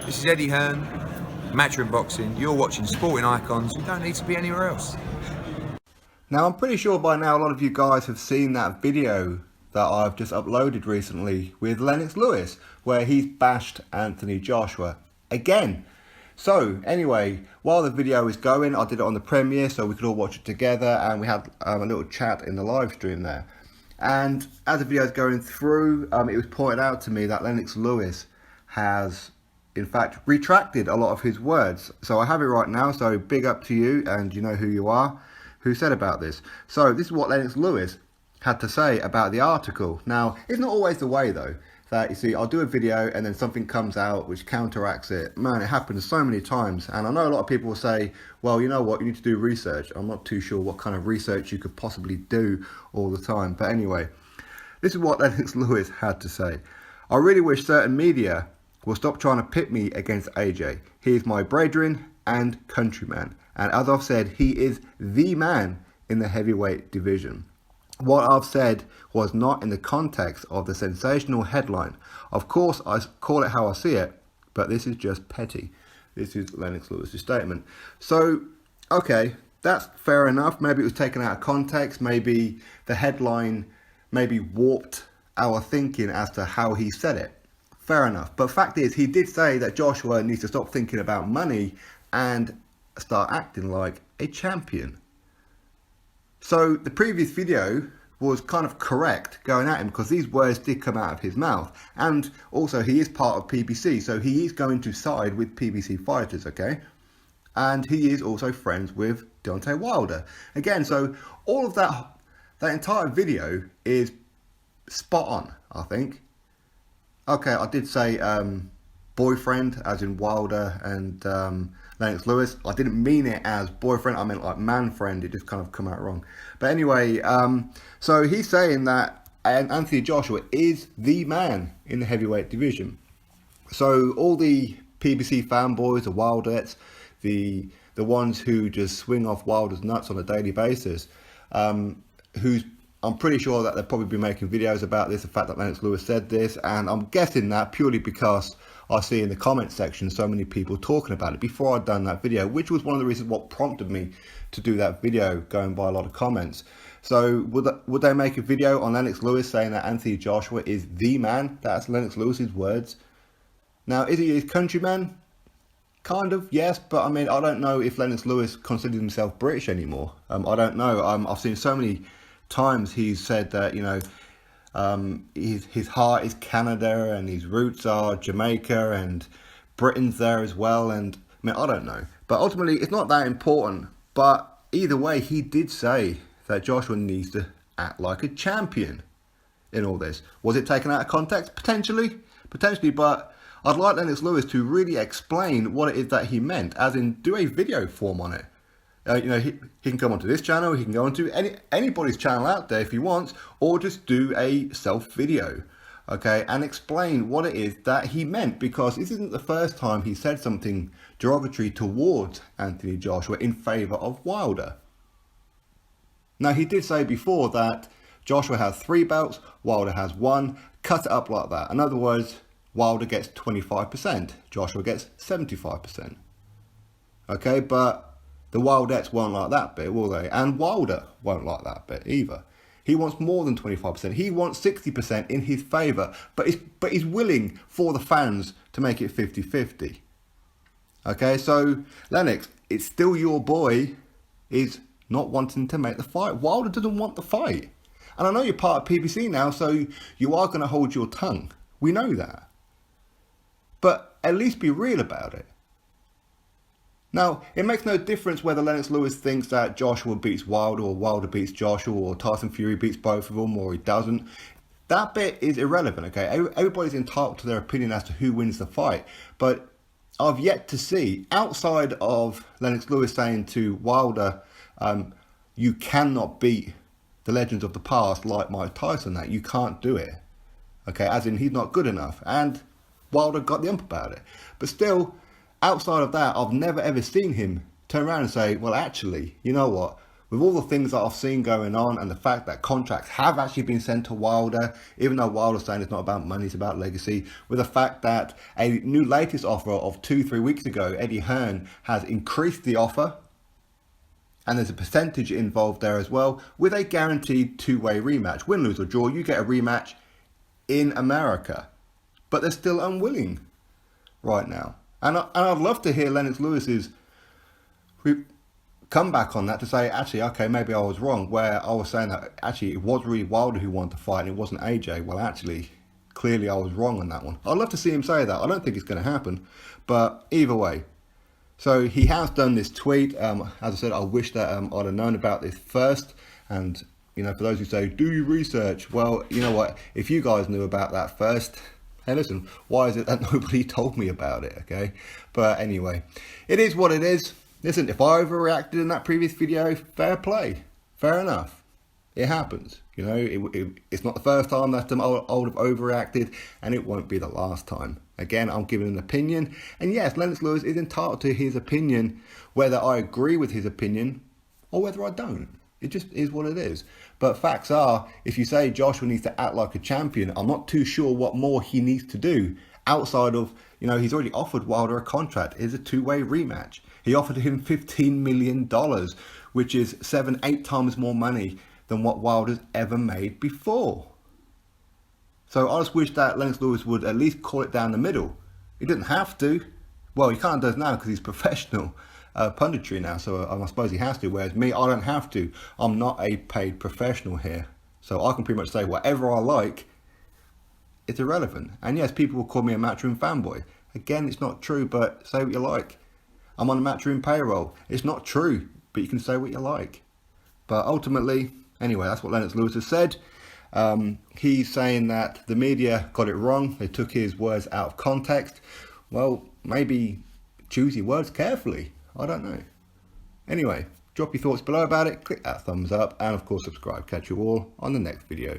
This is Eddie Hearn, Matchroom Boxing. You're watching Sporting Icons. You don't need to be anywhere else. Now, I'm pretty sure by now a lot of you guys have seen that video that I've just uploaded recently with Lennox Lewis, where he's bashed Anthony Joshua again. So anyway, while the video is going, I did it on the premiere so we could all watch it together, and we had a little chat in the live stream there. And as the video is going through, it was pointed out to me that Lennox Lewis has in fact retracted a lot of his words. So I have it right now, so big up to you, and you know who you are, who said about this. So this is what Lennox Lewis had to say about the article. Now, it's not always the way though, that you see, I'll do a video and then something comes out which counteracts it. Man, it happens so many times, and I know a lot of people will say, well, you know what, you need to do research. I'm not too sure what kind of research you could possibly do all the time. But anyway, this is what Lennox Lewis had to say. I really wish certain media will stop trying to pit me against AJ. He is my brethren and countryman, and as I've said, he is the man in the heavyweight division. What I've said was not in the context of the sensational headline. Of course, I call it how I see it, but this is just petty. This is Lennox Lewis's statement. So, okay, that's fair enough. Maybe it was taken out of context. Maybe the headline maybe warped our thinking as to how he said it. Fair enough. But fact is, he did say that Joshua needs to stop thinking about money and start acting like a champion. So the previous video was kind of correct going at him, because these words did come out of his mouth. And also, he is part of PBC, so he is going to side with PBC fighters, okay? And he is also friends with Deontay Wilder. Again, so all of that entire video is spot on, I think. Okay, I did say boyfriend, as in Wilder and Lennox Lewis. I didn't mean it as boyfriend, I meant like man friend. It just kind of come out wrong. But anyway, so he's saying that Anthony Joshua is the man in the heavyweight division. So all the PBC fanboys, the Wildettes, the ones who just swing off Wilder's nuts on a daily basis, I'm pretty sure that they'll probably be making videos about this, the fact that Lennox Lewis said this, and I'm guessing that purely because I see in the comment section so many people talking about it before I'd done that video, which was one of the reasons what prompted me to do that video, going by a lot of comments. So would they make a video on Lennox Lewis saying that Anthony Joshua is the man? That's Lennox Lewis's words. Now, is he his countryman? Kind of, yes, but I mean, I don't know if Lennox Lewis considers himself British anymore. I don't know. I've seen so many times he's said that, you know, his heart is Canada and his roots are Jamaica and Britain's there as well. And I mean, I don't know, but ultimately it's not that important. But either way, he did say that Joshua needs to act like a champion in all this. Was it taken out of context? Potentially, but I'd like Lennox Lewis to really explain what it is that he meant, as in do a video form on it. You know, he can come onto this channel, he can go onto anybody's channel out there if he wants, or just do a self video, okay, and explain what it is that he meant, because this isn't the first time he said something derogatory towards Anthony Joshua in favour of Wilder. Now, he did say before that Joshua has 3 belts, Wilder has 1, cut it up like that. In other words, Wilder gets 25%, Joshua gets 75%. Okay, but the Wildettes won't like that bit, will they? And Wilder won't like that bit either. He wants more than 25%. He wants 60% in his favour, but he's willing for the fans to make it 50-50. Okay, so Lennox, it's still your boy is not wanting to make the fight. Wilder doesn't want the fight. And I know you're part of PBC now, so you are going to hold your tongue. We know that. But at least be real about it. Now, it makes no difference whether Lennox Lewis thinks that Joshua beats Wilder, or Wilder beats Joshua, or Tyson Fury beats both of them, or he doesn't. That bit is irrelevant, okay? Everybody's entitled to their opinion as to who wins the fight. But I've yet to see, outside of Lennox Lewis saying to Wilder, you cannot beat the legends of the past like Mike Tyson, that you can't do it. Okay, as in he's not good enough. And Wilder got the ump about it. But still, outside of that, I've never ever seen him turn around and say, well, actually, you know what? with all the things that I've seen going on and the fact that contracts have actually been sent to Wilder, even though Wilder's saying it's not about money, it's about legacy, with the fact that a new latest offer of 2-3 weeks ago, Eddie Hearn has increased the offer, and there's a percentage involved there as well, with a guaranteed two-way rematch. Win, lose or draw, you get a rematch in America. But they're still unwilling right now. And I'd love to hear Lennox Lewis's come back on that to say, actually, okay, maybe I was wrong, where I was saying that actually it was really Wilder who wanted to fight and it wasn't AJ. Well, actually, clearly I was wrong on that one. I'd love to see him say that. I don't think it's going to happen, but either way. So he has done this tweet. As I said, I wish that I'd have known about this first. And, you know, for those who say, do your research? Well, you know what? If you guys knew about that first, hey, listen, why is it that nobody told me about it, okay? But anyway, it is what it is. Listen, if I overreacted in that previous video, fair play. Fair enough. It happens. You know, it's not the first time that I would have overreacted, and it won't be the last time. Again, I'm giving an opinion. And yes, Lennox Lewis is entitled to his opinion, whether I agree with his opinion or whether I don't. It just is what it is. But facts are, if you say Joshua needs to act like a champion, I'm not too sure what more he needs to do outside of, you know, he's already offered Wilder a contract. It's a two-way rematch. He offered him $15 million, which is 7-8 times more money than what Wilder's ever made before. So I just wish that Lennox Lewis would at least call it down the middle. He didn't have to. Well, he kind of does now because he's professional punditry now, so I suppose he has to, whereas me, I don't have to. I'm not a paid professional here. So I can pretty much say whatever I like. It's irrelevant. And yes, people will call me a Matchroom fanboy. Again, it's not true, but say what you like. I'm on a Matchroom payroll. It's not true, but you can say what you like. But ultimately, anyway, that's what Lennox Lewis has said. He's saying that the media got it wrong. They took his words out of context. Well, maybe choose your words carefully. I don't know. Anyway, drop your thoughts below about it. Click that thumbs up and, of course, subscribe. Catch you all on the next video.